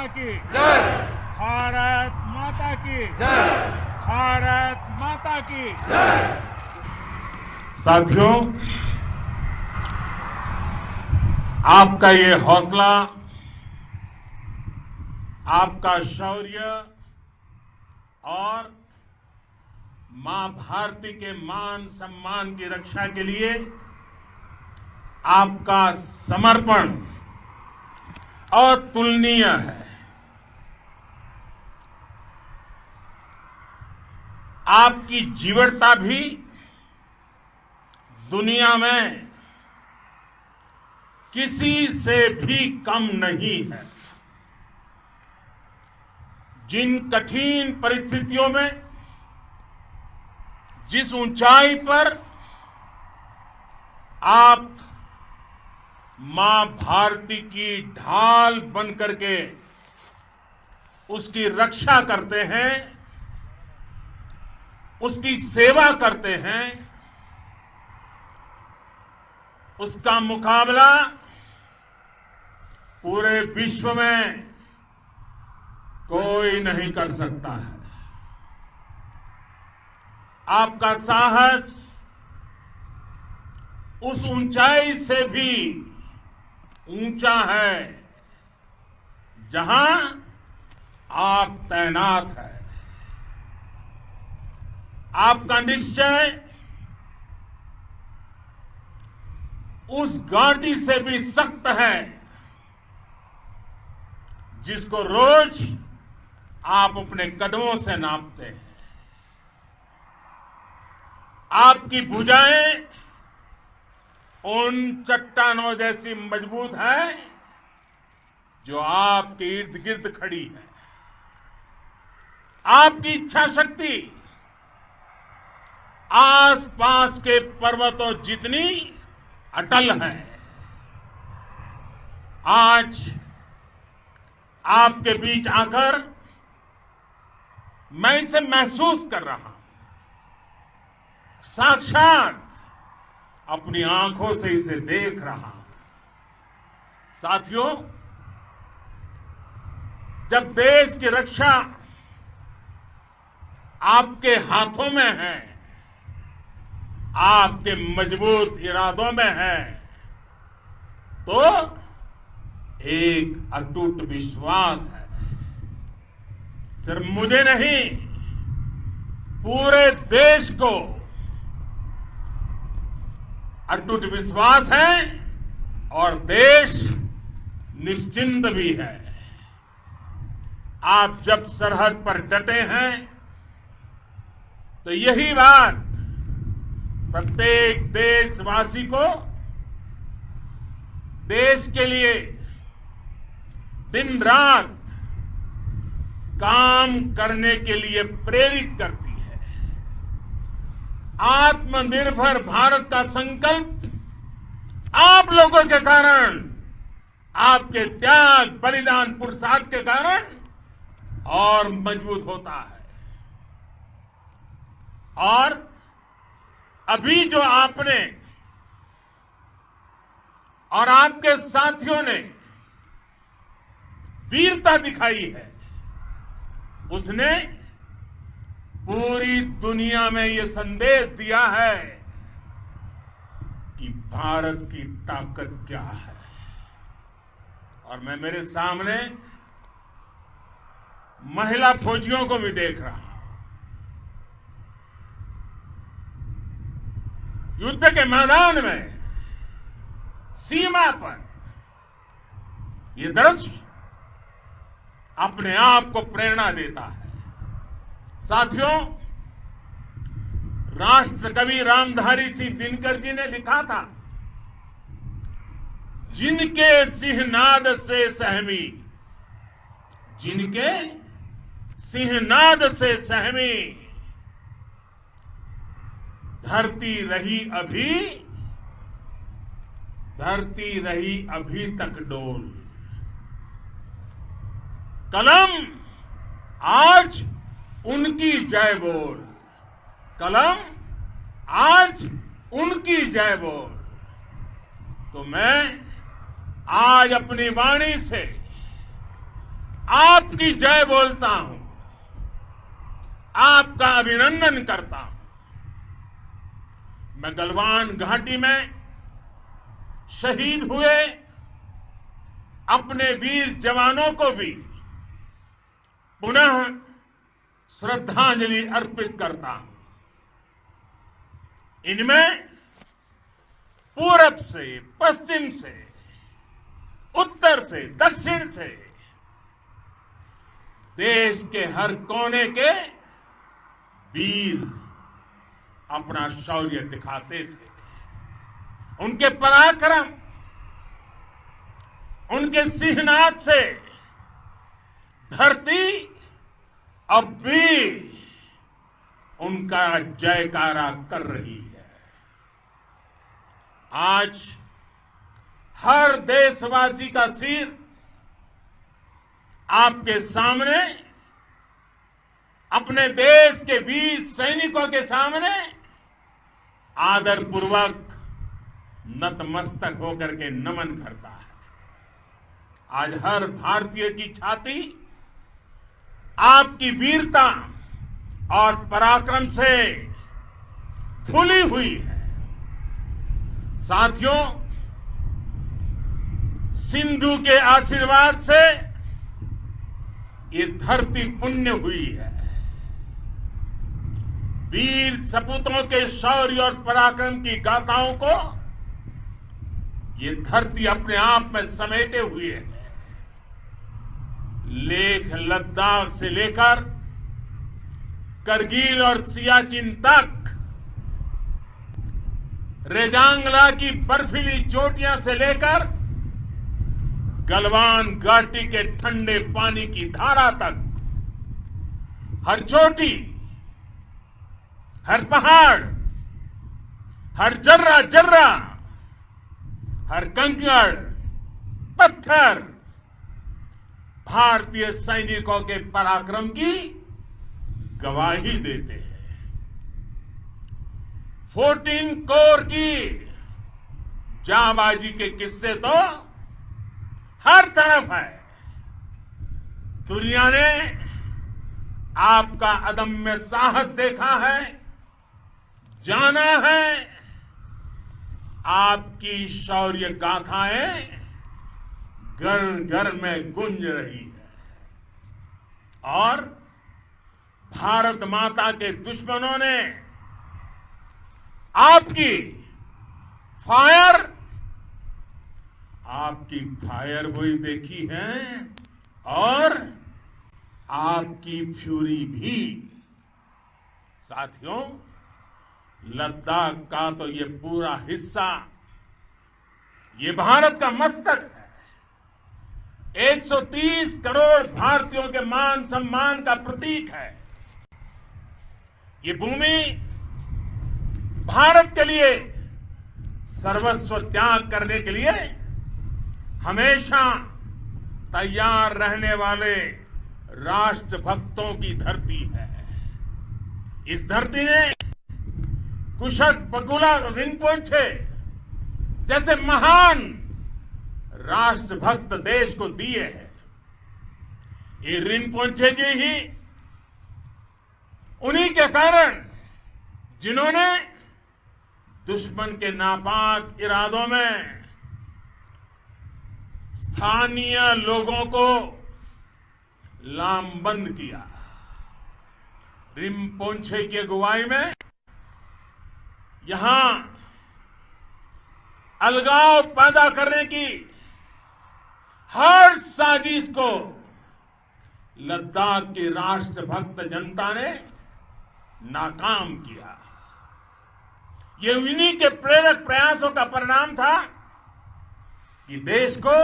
की जय। भारत माता की जय। भारत माता की जय। साथियों, आपका ये हौसला, आपका शौर्य और मां भारती के मान सम्मान की रक्षा के लिए आपका समर्पण अतुलनीय है। आपकी जीवटता भी दुनिया में किसी से भी कम नहीं है। जिन कठिन परिस्थितियों में, जिस ऊंचाई पर आप मां भारती की ढाल बन करके उसकी रक्षा करते हैं, उसकी सेवा करते हैं, उसका मुकाबला पूरे विश्व में कोई नहीं कर सकता है। आपका साहस उस ऊंचाई से भी ऊंचा है जहां आप तैनात हैं। आपका निश्चय उस घाटी से भी सख्त है जिसको रोज आप अपने कदमों से नापते हैं। आपकी भुजाएं उन चट्टानों जैसी मजबूत है जो आपके इर्द गिर्द खड़ी है। आपकी इच्छा शक्ति आसपास के पर्वतों जितनी अटल है। आज आपके बीच आकर मैं इसे महसूस कर रहा हूं, साक्षात अपनी आंखों से इसे देख रहा हूं। साथियों, जब देश की रक्षा आपके हाथों में है, आपके मजबूत इरादों में है, तो एक अटूट विश्वास है। सिर्फ मुझे नहीं, पूरे देश को अटूट विश्वास है और देश निश्चिंत भी है। आप जब सरहद पर डटे हैं तो यही बात प्रत्येक देशवासी को देश के लिए दिन रात काम करने के लिए प्रेरित करती है। आत्मनिर्भर भारत का संकल्प आप लोगों के कारण, आपके त्याग बलिदान पुरुषार्थ के कारण और मजबूत होता है। और अभी जो आपने और आपके साथियों ने वीरता दिखाई है, उसने पूरी दुनिया में ये संदेश दिया है कि भारत की ताकत क्या है। और मैं मेरे सामने महिला फौजियों को भी देख रहा हूं। युद्ध के मैदान में, सीमा पर ये दृश्य अपने आप को प्रेरणा देता है। साथियों, राष्ट्र कवि रामधारी सिंह दिनकर जी ने लिखा था, जिनके सिंहनाद से सहमी, जिनके सिंहनाद से सहमी धरती रही अभी तक डोल। कलम आज उनकी जय बोल, कलम आज उनकी जय बोल। तो मैं आज अपनी वाणी से आपकी जय बोलता हूं, आपका अभिनंदन करता हूं। मैं गलवान घाटी में शहीद हुए अपने वीर जवानों को भी पुनः श्रद्धांजलि अर्पित करता हूं। इनमें पूरब से, पश्चिम से, उत्तर से, दक्षिण से देश के हर कोने के वीर अपना शौर्य दिखाते थे। उनके पराक्रम, उनके सिंहनाद से धरती अब भी उनका जयकारा कर रही है। आज हर देशवासी का सिर आपके सामने, अपने देश के वीर सैनिकों के सामने आदरपूर्वक नतमस्तक होकर के नमन करता है। आज हर भारतीय की छाती आपकी वीरता और पराक्रम से फूली हुई है। साथियों, सिंधु के आशीर्वाद से ये धरती पुण्य हुई है। वीर सपूतों के शौर्य और पराक्रम की गाथाओं को ये धरती अपने आप में समेटे हुए है। लेह लद्दाख से लेकर करगिल और सियाचिन तक, रेजांगला की बर्फीली चोटियां से लेकर गलवान घाटी के ठंडे पानी की धारा तक, हर चोटी, हर पहाड़, हर जर्रा जर्रा, हर कंकड़ पत्थर भारतीय सैनिकों के पराक्रम की गवाही देते हैं। 14 कोर की जांबाजी के किस्से तो हर तरफ है। दुनिया ने आपका अदम्य साहस देखा है, जाना है। आपकी शौर्य गाथाएं घर घर में गूंज रही है और भारत माता के दुश्मनों ने आपकी फायर हुई देखी है और आपकी फ्यूरी भी। साथियों, लद्दाख का तो ये पूरा हिस्सा ये भारत का मस्तक है। 130 करोड़ भारतीयों के मान सम्मान का प्रतीक है। ये भूमि भारत के लिए सर्वस्व त्याग करने के लिए हमेशा तैयार रहने वाले राष्ट्रभक्तों की धरती है। इस धरती ने कुशक बकुला रिम्पोचे जैसे महान राष्ट्रभक्त देश को दिए हैं। ये रिम्पोचे जी ही उन्हीं के कारण जिन्होंने दुश्मन के नापाक इरादों में स्थानीय लोगों को लामबंद किया। रिम्पोचे की अगुवाई में यहां अलगाव पैदा करने की हर साजिश को लद्दाख की राष्ट्रभक्त जनता ने नाकाम किया। ये उन्हीं के प्रेरक प्रयासों का परिणाम था कि देश को,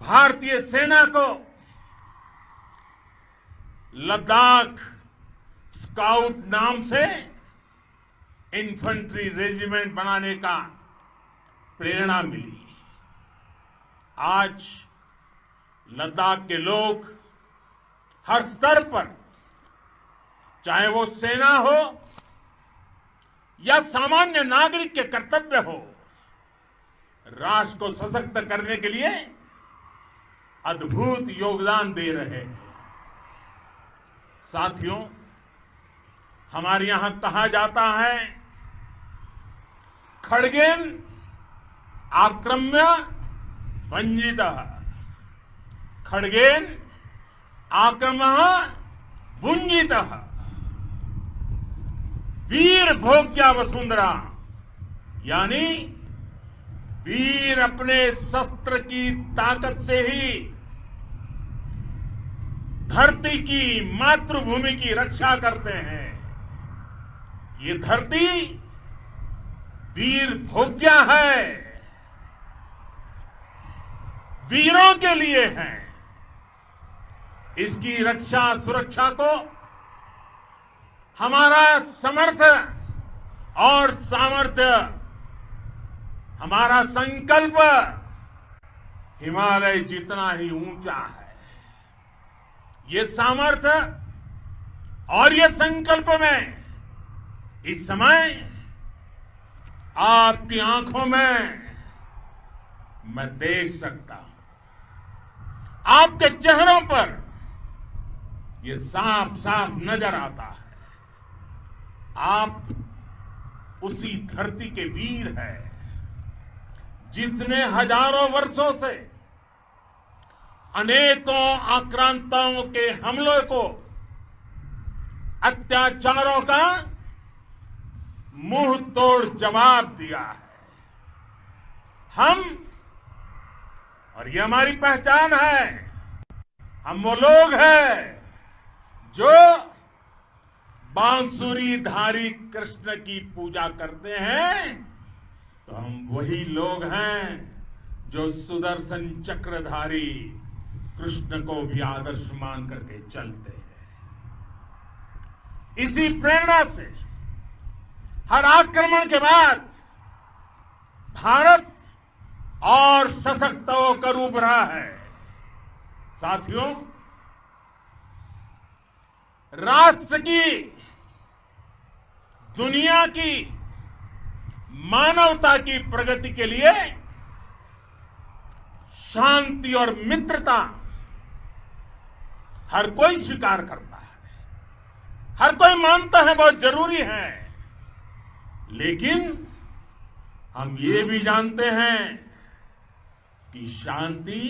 भारतीय सेना को लद्दाख स्काउट नाम से इन्फेंट्री रेजिमेंट बनाने का प्रेरणा मिली। आज लद्दाख के लोग हर स्तर पर, चाहे वो सेना हो या सामान्य नागरिक के कर्तव्य हो, राष्ट्र को सशक्त करने के लिए अद्भुत योगदान दे रहे हैं। साथियों, हमारे यहां कहा जाता है, खड्गेन आक्रम्य भंजितः, खड्गेन आक्रम्य भुंजितः, वीर भोग्या वसुंधरा, यानी वीर अपने शस्त्र की ताकत से ही धरती की, मातृभूमि की रक्षा करते हैं। ये धरती वीर भोग्या है, वीरों के लिए है। इसकी रक्षा सुरक्षा को हमारा समर्थ और सामर्थ्य, हमारा संकल्प हिमालय जितना ही ऊंचा है। ये सामर्थ्य और ये संकल्प में इस समय आपकी आंखों में मैं देख सकता हूं। आपके चेहरों पर ये साफ साफ नजर आता है। आप उसी धरती के वीर हैं जिसने हजारों वर्षों से अनेकों आक्रांताओं के हमलों को, अत्याचारों का मुंह तोड़ जवाब दिया है। हम, और ये हमारी पहचान है, हम वो लोग हैं जो बांसुरीधारी कृष्ण की पूजा करते हैं, तो हम वही लोग हैं जो सुदर्शन चक्रधारी कृष्ण को भी आदर्श मान करके चलते हैं। इसी प्रेरणा से हर आक्रमण के बाद भारत और सशक्त होकर उभरा है। साथियों, राष्ट्र की, दुनिया की, मानवता की प्रगति के लिए शांति और मित्रता हर कोई स्वीकार करता है, हर कोई मानता है बहुत जरूरी है। लेकिन हम ये भी जानते हैं कि शांति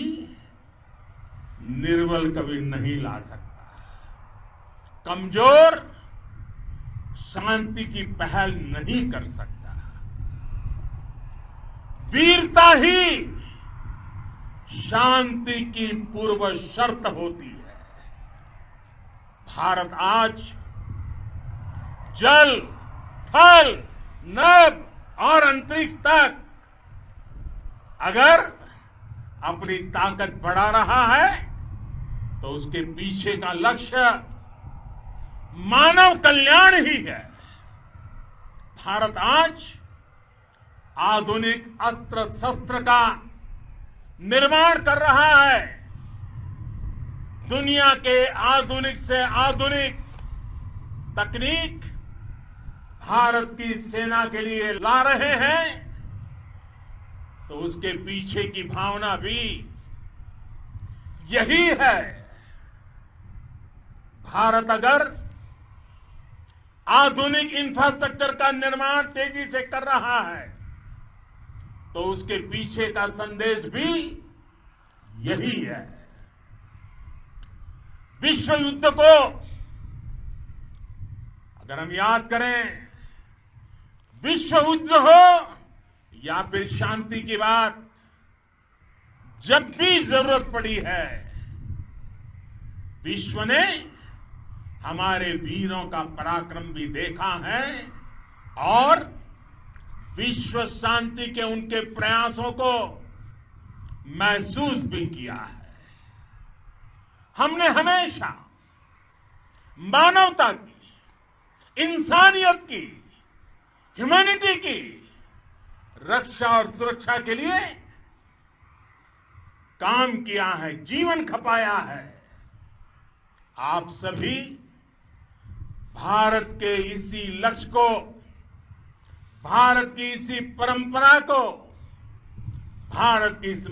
निर्बल कभी नहीं ला सकता। कमजोर शांति की पहल नहीं कर सकता। वीरता ही शांति की पूर्व शर्त होती है। भारत आज जल, थल, नभ और अंतरिक्ष तक अगर अपनी ताकत बढ़ा रहा है तो उसके पीछे का लक्ष्य मानव कल्याण ही है। भारत आज आधुनिक अस्त्र शस्त्र का निर्माण कर रहा है। दुनिया के आधुनिक से आधुनिक तकनीक भारत की सेना के लिए ला रहे हैं, तो उसके पीछे की भावना भी यही है। भारत अगर आधुनिक इंफ्रास्ट्रक्चर का निर्माण तेजी से कर रहा है तो उसके पीछे का संदेश भी यही है। विश्व युद्ध को अगर हम याद करें, विश्व युद्ध हो या फिर शांति की बात, जब भी जरूरत पड़ी है विश्व ने हमारे वीरों का पराक्रम भी देखा है और विश्व शांति के उनके प्रयासों को महसूस भी किया है। हमने हमेशा मानवता की, इंसानियत की, ह्यूमैनिटी की रक्षा और सुरक्षा के लिए काम किया है, जीवन खपाया है। आप सभी भारत के इसी लक्ष्य को, भारत की इसी परंपरा को, भारत की इस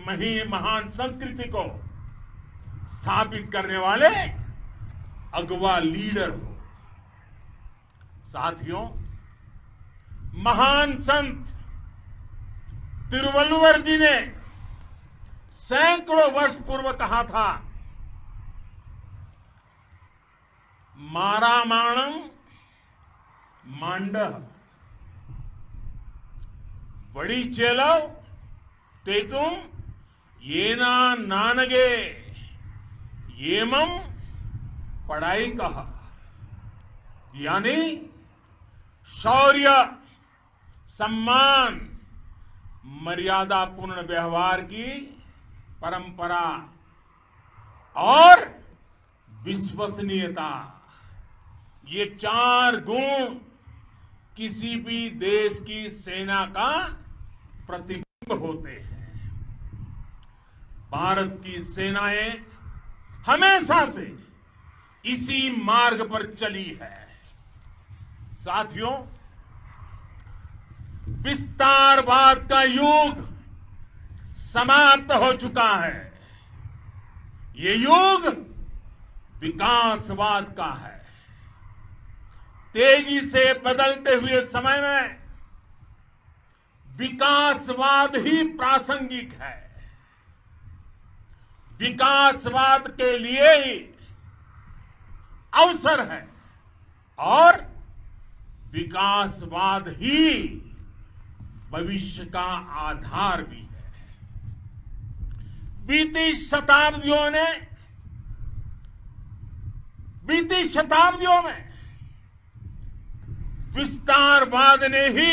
महान संस्कृति को स्थापित करने वाले अगवा लीडर हो। साथियों, महान संत तिरुवल्लुवर जी ने सैकड़ों वर्ष पूर्व कहा था, मारामाणम मांडह वड़ी चेलव तेतुम येना नानगे येमम पढ़ाई कहा। यानी शौर्य, सम्मान, मर्यादापूर्ण व्यवहार की परंपरा और विश्वसनीयता, ये 4 गुण किसी भी देश की सेना का प्रतिबिंब होते हैं। भारत की सेनाएं हमेशा से इसी मार्ग पर चली है। साथियों, विस्तारवाद का युग समाप्त हो चुका है। ये युग विकासवाद का है। तेजी से बदलते हुए समय में विकासवाद ही प्रासंगिक है। विकासवाद के लिए ही अवसर है और विकासवाद ही भविष्य का आधार भी है। बीती शताब्दियों में विस्तारवाद ने ही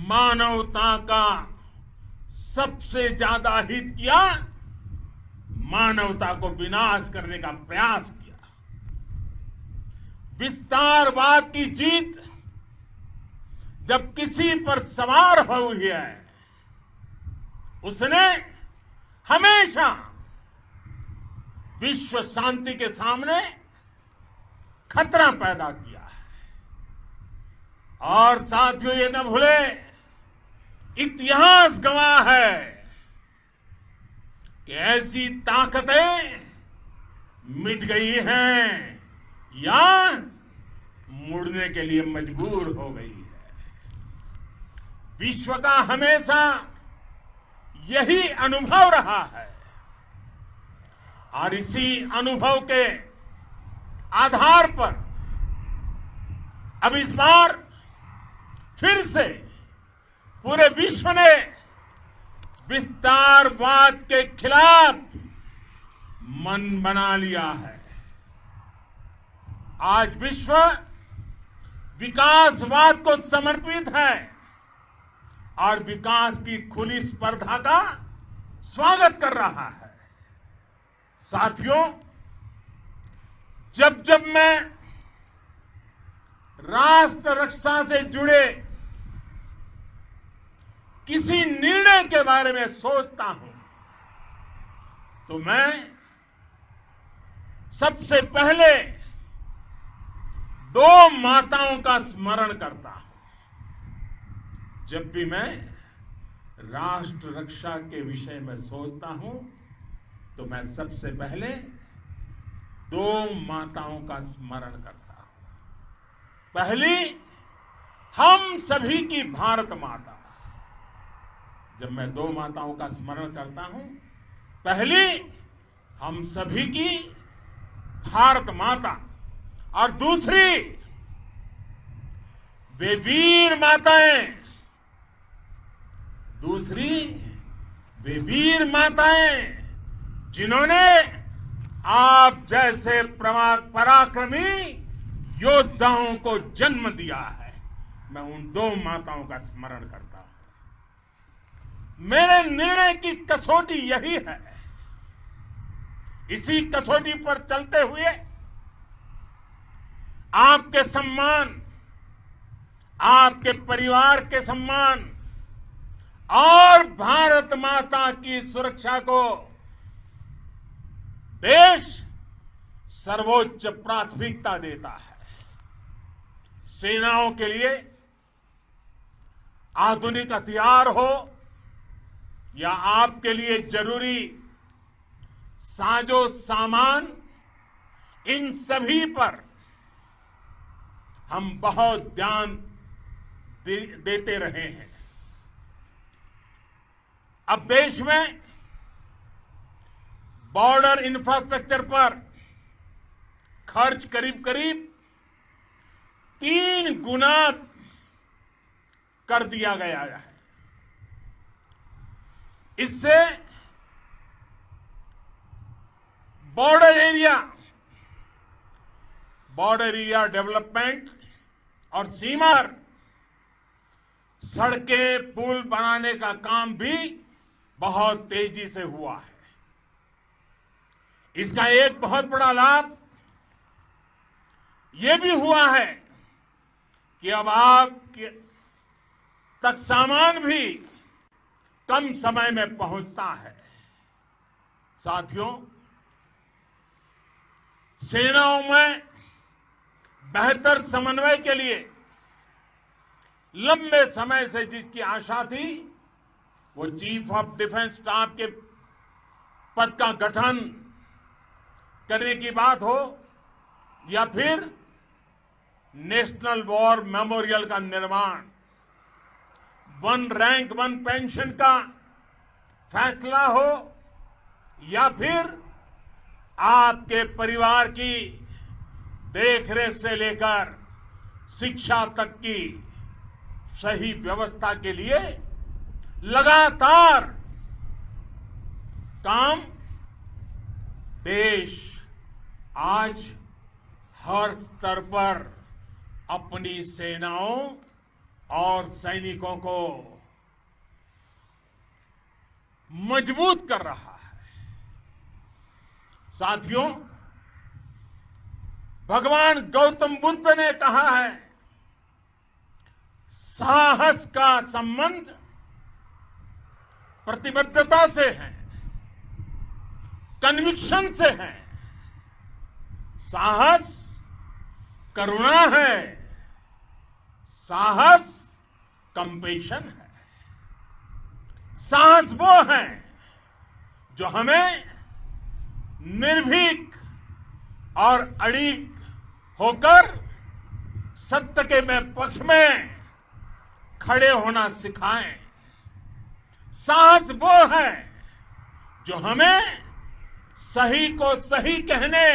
मानवता का सबसे ज्यादा हित किया, मानवता को विनाश करने का प्रयास किया। विस्तारवाद की जीत जब किसी पर सवार हुई है, उसने हमेशा विश्व शांति के सामने खतरा पैदा किया है। और साथियों, ये न भूले, इतिहास गवाह है कि ऐसी ताकतें मिट गई हैं या मुड़ने के लिए मजबूर हो गई है। विश्व का हमेशा यही अनुभव रहा है और इसी अनुभव के आधार पर अब इस बार फिर से पूरे विश्व ने विस्तारवाद के खिलाफ मन बना लिया है। आज विश्व विकासवाद को समर्पित है और विकास की खुली स्पर्धा का स्वागत कर रहा है। साथियों, जब जब मैं राष्ट्र रक्षा से जुड़े किसी निर्णय के बारे में सोचता हूं तो मैं सबसे पहले 2 माताओं का स्मरण करता हूं। जब भी मैं राष्ट्र रक्षा के विषय में सोचता हूं तो मैं सबसे पहले 2 माताओं का स्मरण करता हूं। पहली, हम सभी की भारत माता। जब मैं 2 माताओं का स्मरण करता हूं, पहली हम सभी की भारत माता और दूसरी वे वीर माताएं, जिन्होंने आप जैसे पराक्रमी योद्धाओं को जन्म दिया है। मैं उन 2 माताओं का स्मरण करता हूं। मेरे निर्णय की कसौटी यही है। इसी कसौटी पर चलते हुए आपके सम्मान, आपके परिवार के सम्मान और भारत माता की सुरक्षा को देश सर्वोच्च प्राथमिकता देता है। सेनाओं के लिए आधुनिक हथियार हो या आपके लिए जरूरी साजो सामान, इन सभी पर हम बहुत ध्यान देते रहे हैं। अब देश में बॉर्डर इंफ्रास्ट्रक्चर पर खर्च करीब करीब 3 गुना कर दिया गया है। इससे बॉर्डर एरिया डेवलपमेंट और सीमा सड़कें पुल बनाने का काम भी बहुत तेजी से हुआ है। इसका एक बहुत बड़ा लाभ ये भी हुआ है कि अब आप तक सामान भी कम समय में पहुंचता है। साथियों, सेनाओं में बेहतर समन्वय के लिए लंबे समय से जिसकी आशा थी, वो चीफ ऑफ डिफेंस स्टाफ के पद का गठन करने की बात हो या फिर नेशनल वॉर मेमोरियल का निर्माण, 1 रैंक 1 पेंशन का फैसला हो या फिर आपके परिवार की देखरेख से लेकर शिक्षा तक की सही व्यवस्था के लिए लगातार काम, देश आज हर स्तर पर अपनी सेनाओं और सैनिकों को मजबूत कर रहा है। साथियों, भगवान गौतम बुद्ध ने कहा है, साहस का संबंध प्रतिबद्धता से है, कन्विक्शन से है। साहस करुणा है, साहस कंपेशन है। साहस वो है जो हमें निर्भीक और अड़िग होकर सत्य के पक्ष में खड़े होना सिखाएं। साहस वो है जो हमें सही को सही कहने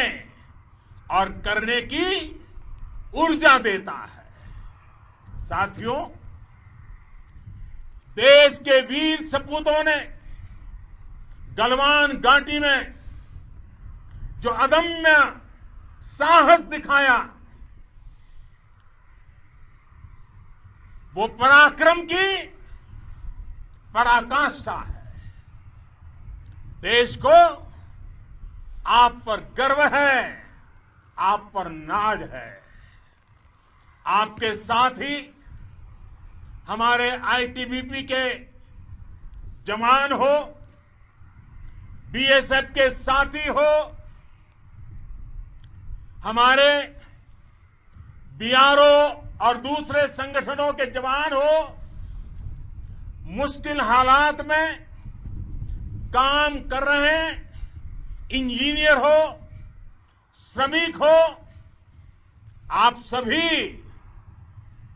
और करने की ऊर्जा देता है। साथियों, देश के वीर सपूतों ने गलवान घाटी में जो अदम्य साहस दिखाया, वो पराक्रम की पराकाष्ठा है। देश को आप पर गर्व है, आप पर नाज है। आपके साथ ही हमारे आईटीबीपी के जवान हो, बीएसएफ के साथी हो, हमारे बीआरओ और दूसरे संगठनों के जवान हो, मुश्किल हालात में काम कर रहे हैं, इंजीनियर हो, श्रमिक हो, आप सभी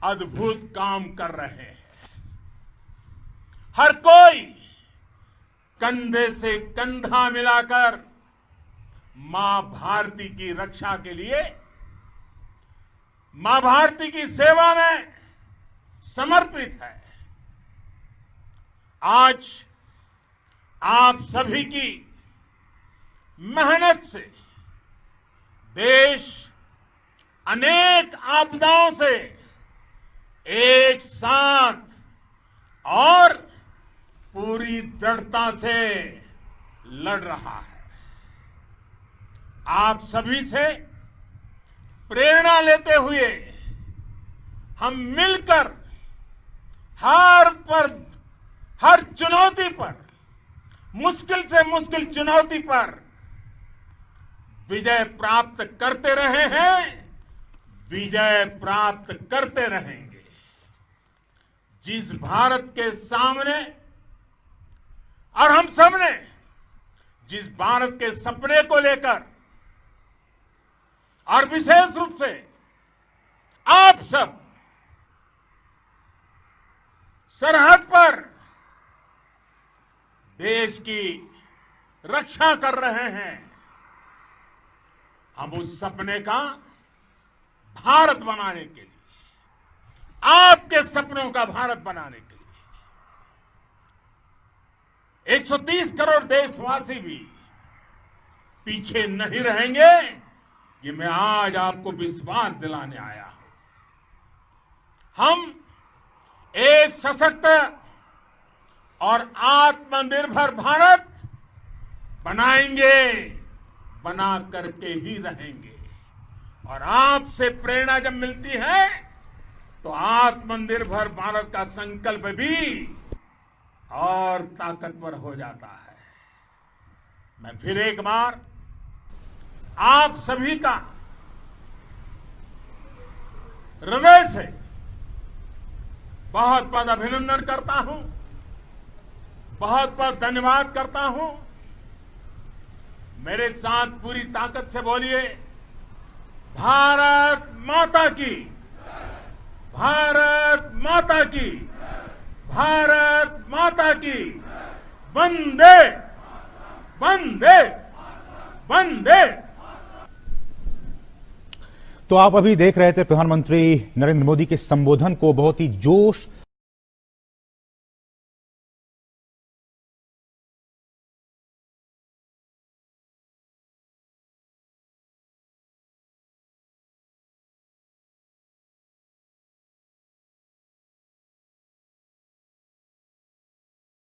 अद्भुत काम कर रहे हैं। हर कोई कंधे से कंधा मिलाकर मां भारती की रक्षा के लिए, मां भारती की सेवा में समर्पित है। आज आप सभी की मेहनत से देश अनेक आपदाओं से एक साथ और पूरी दृढ़ता से लड़ रहा है। आप सभी से प्रेरणा लेते हुए हम मिलकर हर चुनौती पर, मुश्किल से मुश्किल चुनौती पर विजय प्राप्त करते रहे हैं, विजय प्राप्त करते रहेंगे। जिस भारत के सामने और हम सबने जिस भारत के सपने को लेकर और विशेष रूप से आप सब सरहद पर देश की रक्षा कर रहे हैं, हम उस सपने का भारत बनाने के लिए, आपके सपनों का भारत बनाने के लिए 130 करोड़ देशवासी भी पीछे नहीं रहेंगे, ये मैं आज आपको विश्वास दिलाने आया हूं। हम एक सशक्त और आत्मनिर्भर भारत बनाएंगे, बना करके ही रहेंगे। और आपसे प्रेरणा जब मिलती है तो आत्मनिर्भर भारत का संकल्प भी और ताकतवर हो जाता है। मैं फिर एक बार आप सभी का हृदय से बहुत बहुत अभिनंदन करता हूं, बहुत बहुत धन्यवाद करता हूं। मेरे साथ पूरी ताकत से बोलिए, भारत माता की, भारत माता की, भारत माता की, वंदे वंदे वंदे। तो आप अभी देख रहे थे प्रधानमंत्री नरेंद्र मोदी के संबोधन को, बहुत ही जोश